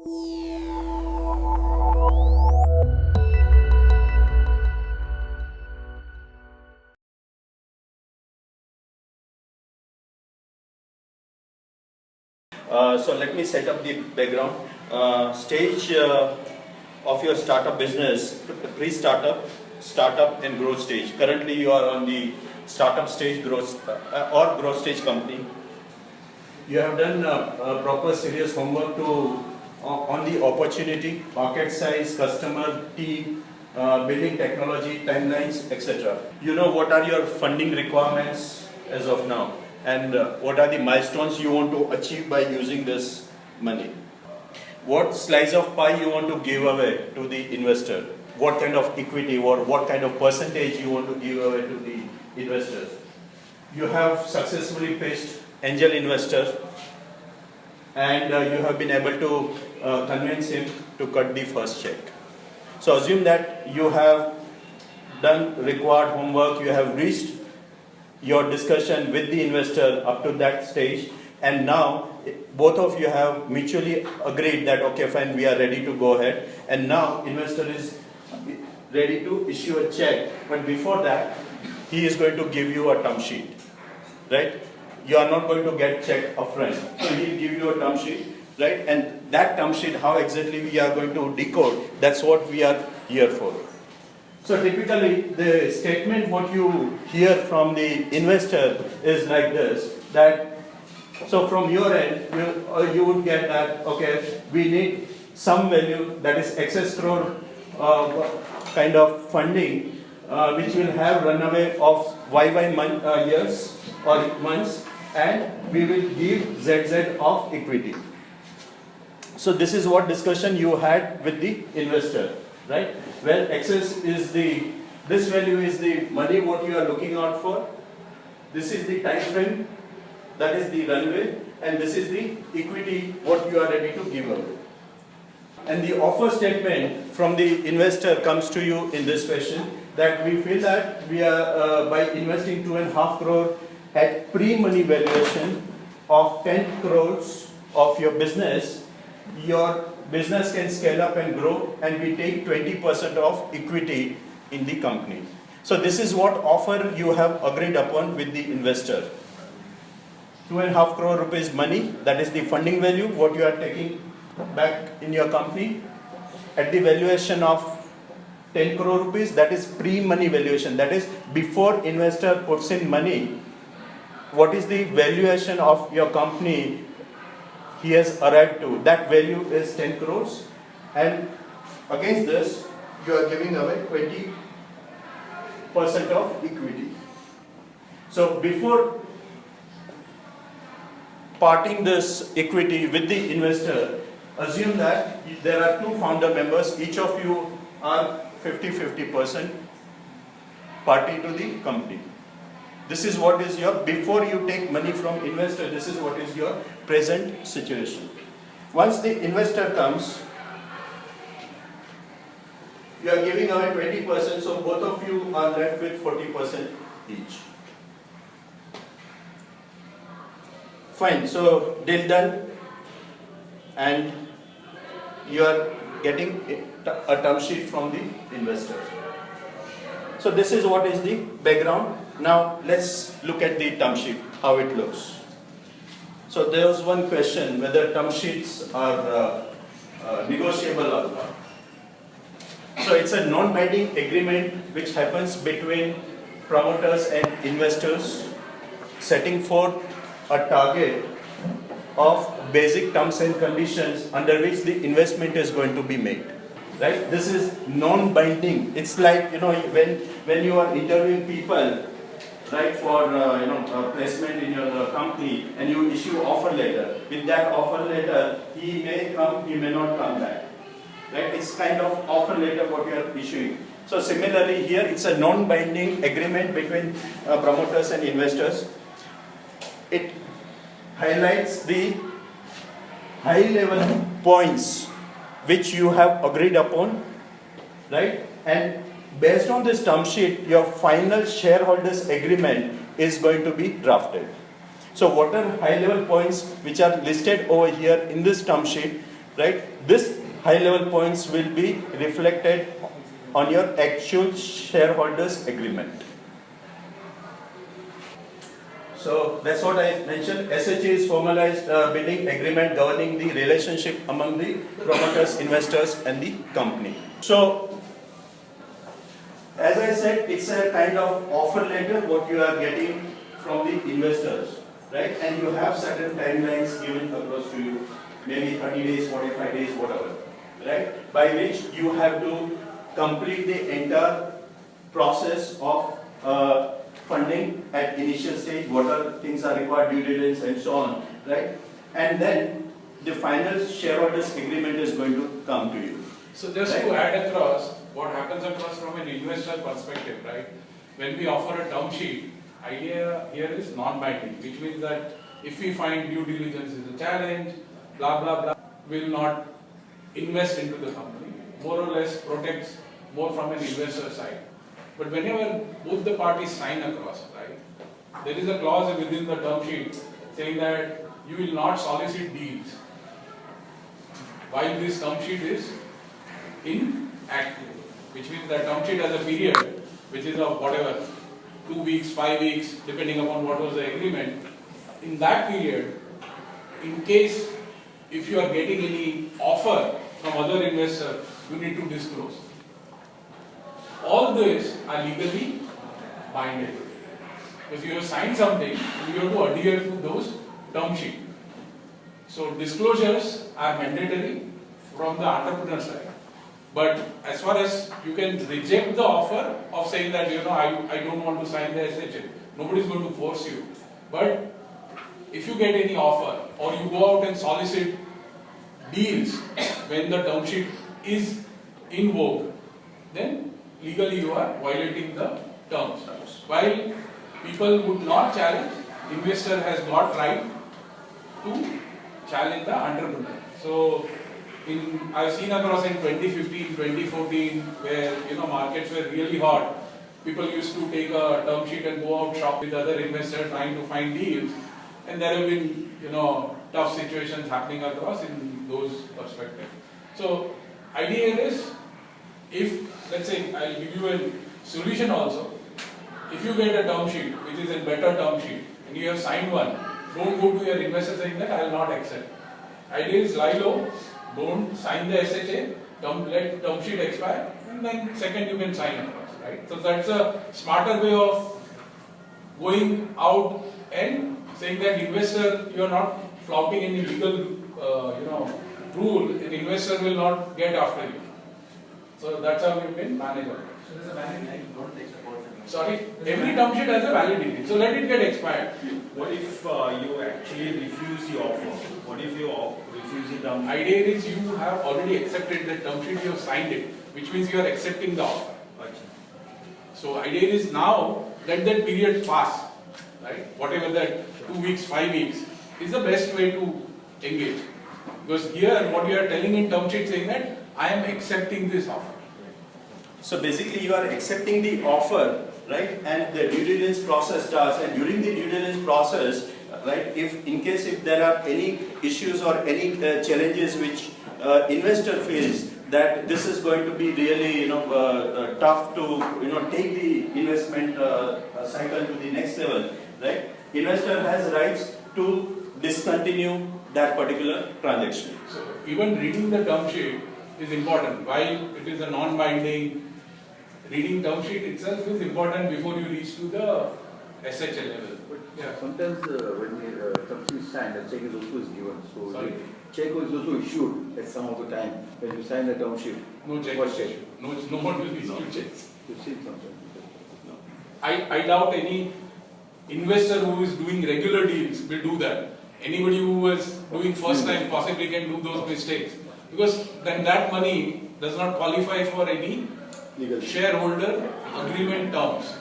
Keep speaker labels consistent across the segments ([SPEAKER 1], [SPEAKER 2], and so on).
[SPEAKER 1] So let me set up the background. Stage of your startup business, pre-startup, startup and growth stage. Currently you are on the startup stage growth or growth stage company. You have done a proper serious homework on the opportunity, market size, customer, team, building technology, timelines, etc. You know what are your funding requirements as of now, and what are the milestones you want to achieve by using this money. What slice of pie you want to give away to the investor, what kind of equity or what kind of percentage you want to give away to the investors. You have successfully pitched angel investor, and you have been able to convince him to cut the first check. So assume that you have done required homework, you have reached your discussion with the investor up to that stage, and now both of you have mutually agreed that okay fine, we are ready to go ahead, and now investor is ready to issue a check, but before that he is going to give you a term sheet, right? You are not going to get check upfront, so he will give you a term sheet, right? And that term sheet, how exactly we are going to decode, that's what we are here for. So typically the statement what you hear from the investor is like this, that so from your end you would get that okay, we need some value, that is excess crore kind of funding which will have runaway of YY years or months, and we will give ZZ of equity. So this is what discussion you had with the investor, right? Well, excess is this value is the money what you are looking out for. This is the time frame, that is the runway, and this is the equity what you are ready to give away. And the offer statement from the investor comes to you in this fashion, that we feel that we are by investing 2.5 crore at pre-money valuation of 10 crores of your business can scale up and grow, and we take 20% of equity in the company. So this is what offer you have agreed upon with the investor. 2.5 crore rupees money, that is the funding value what you are taking back in your company, at the valuation of 10 crore rupees, that is pre-money valuation, that is before investor puts in money, what is the valuation of your company he has arrived to, that value is 10 crores, and against this you are giving away 20% of equity. So before parting this equity with the investor, assume that there are two founder members, each of you are 50-50% party to the company. This is what is your, before you take money from investor, this is what is your present situation. Once the investor comes, you are giving away 20%, so both of you are left with 40% each. Fine, so deal done, and you are getting a term sheet from the investor. So this is what is the background. Now let's look at the term sheet, how it looks. So there was one question whether term sheets are negotiable or not. So it's a non-binding agreement which happens between promoters and investors, setting forth a target of basic terms and conditions under which the investment is going to be made. Right? This is non-binding. It's like, you know, when you are interviewing people, right, for placement in your company, and you issue offer letter. With that offer letter, he may come, he may not come back. Right? It's kind of offer letter what you are issuing. So similarly here, it's a non-binding agreement between promoters and investors. It highlights the high-level points which you have agreed upon, right? And based on this term sheet, your final shareholders agreement is going to be drafted. So what are high-level points which are listed over here in this term sheet? right? This high level points will be reflected on your actual shareholders agreement. So that's what I mentioned. SHA is formalized bidding agreement governing the relationship among the promoters, investors, and the company. So, as I said, it's a kind of offer letter what you are getting from the investors, right? And you have certain timelines given across to you, maybe 30 days, 45 days, whatever, right? By which you have to complete the entire process of funding at initial stage, what are things are required, due diligence and so on, right? And then the final shareholders agreement is going to come to you.
[SPEAKER 2] So just right? To add across, what happens across from an investor perspective, right? When we offer a term sheet, idea here is non-binding, which means that if we find due diligence is a challenge, blah blah blah, will not invest into the company, more or less protects more from an investor side. But whenever both the parties sign across, right, there is a clause within the term sheet saying that you will not solicit deals while this term sheet is inactive, which means that term sheet has a period which is of whatever, 2 weeks, 5 weeks, depending upon what was the agreement. In that period, in case if you are getting any offer from other investors, you need to disclose. All these are legally binding. If you have signed something, you have to adhere to those term sheet. So disclosures are mandatory from the entrepreneur side. But as far as you can reject the offer of saying that, I don't want to sign the SHA, nobody is going to force you. But if you get any offer or you go out and solicit deals when the term sheet is in vogue, then legally you are violating the terms. While people would not challenge, investor has got right to challenge the entrepreneur. So I've seen across in 2015, 2014, where markets were really hot. People used to take a term sheet and go out shop with other investors trying to find deals, and there have been tough situations happening across in those perspectives. So idea is, if let's say I'll give you a solution also. If you get a term sheet which is a better term sheet and you have signed one, don't go to your investor saying that I will not accept. Idea is lie low, don't sign the SHA, let term sheet expire, and then second you can sign across, right? So that's a smarter way of going out and saying that investor, you are not flouting any legal rule, an investor will not get after you. So that's how you can manage it.
[SPEAKER 3] So there's a validity, don't take the portion.
[SPEAKER 2] Sorry, every term sheet has a validity, so let it get expired.
[SPEAKER 4] What if you actually refuse the offer? What if you refuse the term sheet?
[SPEAKER 2] Idea is you have already accepted the term sheet, you have signed it, which means you are accepting the offer. So idea is now let that period pass, right? Whatever that 2 weeks, 5 weeks is the best way to engage. Because here what you are telling in term sheet saying that I am accepting this offer.
[SPEAKER 1] So basically you are accepting the offer, right? And the due diligence process starts, and during the due diligence process, right, if there are any issues or any challenges which investor feels that this is going to be really tough to take the investment cycle to the next level, right? Investor has rights to discontinue that particular transaction.
[SPEAKER 2] So even reading the term sheet is important. While it is a non-binding, reading term sheet itself is important before you reach to the SHA level.
[SPEAKER 5] But yeah, sometimes when the term sheet is signed, a check is also given. So
[SPEAKER 2] sorry?
[SPEAKER 5] Check is also issued at some of the time when you sign the term sheet.
[SPEAKER 2] No check is issued. No one will issue checks.
[SPEAKER 5] You've seen something.
[SPEAKER 2] No. I doubt any investor who is doing regular deals will do that. Anybody who is doing first time possibly can do those mistakes, because then that money does not qualify for any
[SPEAKER 5] Legal
[SPEAKER 2] shareholder agreement terms.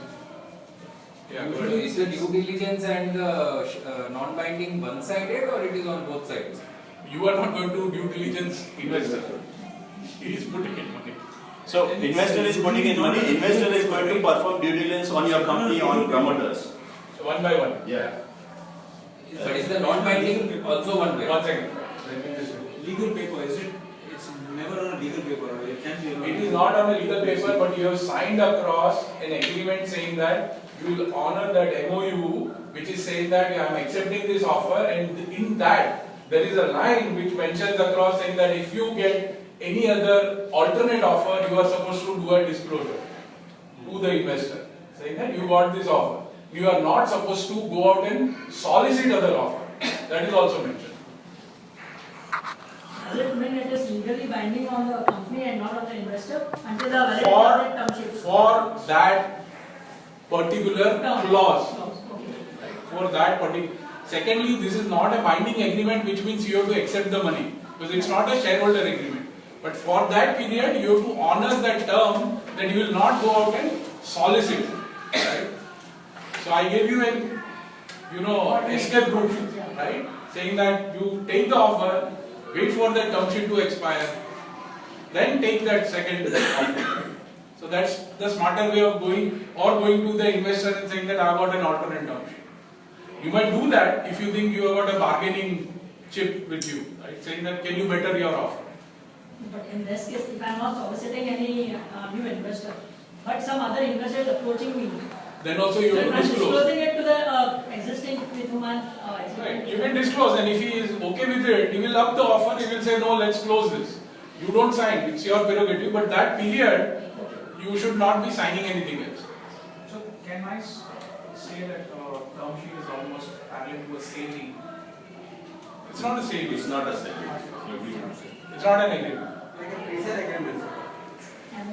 [SPEAKER 2] Yeah,
[SPEAKER 3] usually is the due diligence and the non-binding one-sided, or it is on both sides?
[SPEAKER 2] You are not going to due diligence investor. He is putting in money.
[SPEAKER 1] So investor is putting in money, investor is going to perform due diligence on your company, on promoters.
[SPEAKER 2] So one by one.
[SPEAKER 1] Yeah.
[SPEAKER 3] But is the non-binding also one way?
[SPEAKER 2] 1 second. Let me just
[SPEAKER 6] legal paper, is it? It's never on a legal paper, or it can be on a
[SPEAKER 2] It is not on a legal paper, but you have signed across an agreement saying that you will honor that MOU, which is saying that I am accepting this offer, and in that there is a line which mentions across saying that if you get any other alternate offer, you are supposed to do a disclosure to the investor, saying that you got this offer. You are not supposed to go out and solicit other offer. That is also mentioned.
[SPEAKER 7] Does it mean it is legally binding on the company and not on the investor until the validity
[SPEAKER 2] For-
[SPEAKER 7] of that term sheet?
[SPEAKER 2] For that particular clause.
[SPEAKER 7] Okay.
[SPEAKER 2] For that particular. Secondly, this is not a binding agreement, which means you have to accept the money, because it's not a shareholder agreement. But for that period, you have to honor that term that you will not go out and solicit. Right? So I gave you an, escape route, right? Saying that you take the offer, wait for the term sheet to expire, then take that second offer. So that's the smarter way of going, or going to the investor and saying that I have got an alternate term sheet. You might do that if you think you have got a bargaining chip with you, right? Saying that can you better your offer.
[SPEAKER 7] But in this case, if I am not soliciting any new investor, but some other investor is approaching me,
[SPEAKER 2] Then also you
[SPEAKER 7] so
[SPEAKER 2] have
[SPEAKER 7] if
[SPEAKER 2] to
[SPEAKER 7] I am
[SPEAKER 2] disclose.
[SPEAKER 7] disclosing it to the existing with whom I am
[SPEAKER 2] Right, you can disclose, and if he is okay with it, he will up the offer, he will say no, let's close this. You don't sign, it's your prerogative, but that period, you should not be signing anything else.
[SPEAKER 6] So can I say that term sheet is almost parallel to a sale deed?
[SPEAKER 2] It's not a sale,
[SPEAKER 1] It's not a second.
[SPEAKER 2] it's not an agreement.
[SPEAKER 6] Like a pre-sale agreement.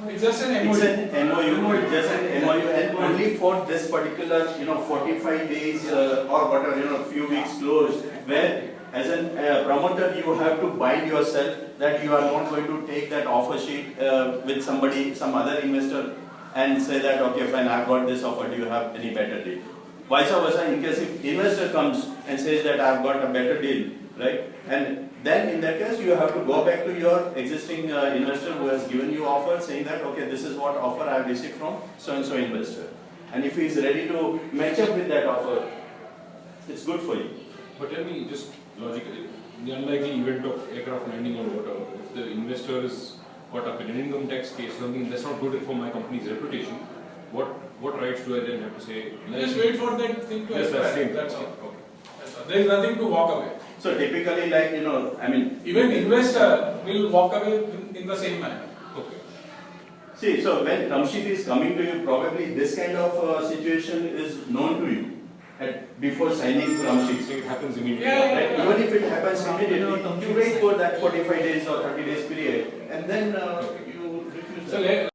[SPEAKER 2] It's just an
[SPEAKER 1] It's
[SPEAKER 2] MOU.
[SPEAKER 1] an MOU, it's just an MOU, and only for this particular, 45 days or whatever, few weeks closed, where as a promoter you have to bind yourself that you are not going to take that offer sheet with somebody, some other investor, and say that, okay, fine, I've got this offer, do you have any better deal? Vice versa, in case if investor comes and says that I've got a better deal, right? And then in that case, you have to go back to your existing investor who has given you offer, saying that, okay, this is what offer I have received from so-and-so investor. And if he is ready to match up with that offer, it's good for you.
[SPEAKER 8] But tell me, just logically, in the unlikely event of aircraft landing or whatever, if the investor is caught up in an income tax case, something that's not good for my company's reputation, what rights do I then have to say?
[SPEAKER 2] Just wait for that thing to
[SPEAKER 8] Yes, that's
[SPEAKER 2] expire,
[SPEAKER 8] same.
[SPEAKER 2] that's all.
[SPEAKER 8] Okay.
[SPEAKER 2] That's all. There is nothing to walk away.
[SPEAKER 1] So typically, like,
[SPEAKER 2] Even investor will walk away in the same manner.
[SPEAKER 8] Okay.
[SPEAKER 1] see, so when term sheet is coming to you, probably this kind of situation is known to you before signing term sheet.
[SPEAKER 8] So it happens immediately.
[SPEAKER 2] Yeah,
[SPEAKER 1] Right? Even if it happens immediately, you wait for that 45 days or 30 days period, and then you refuse
[SPEAKER 2] So
[SPEAKER 1] that.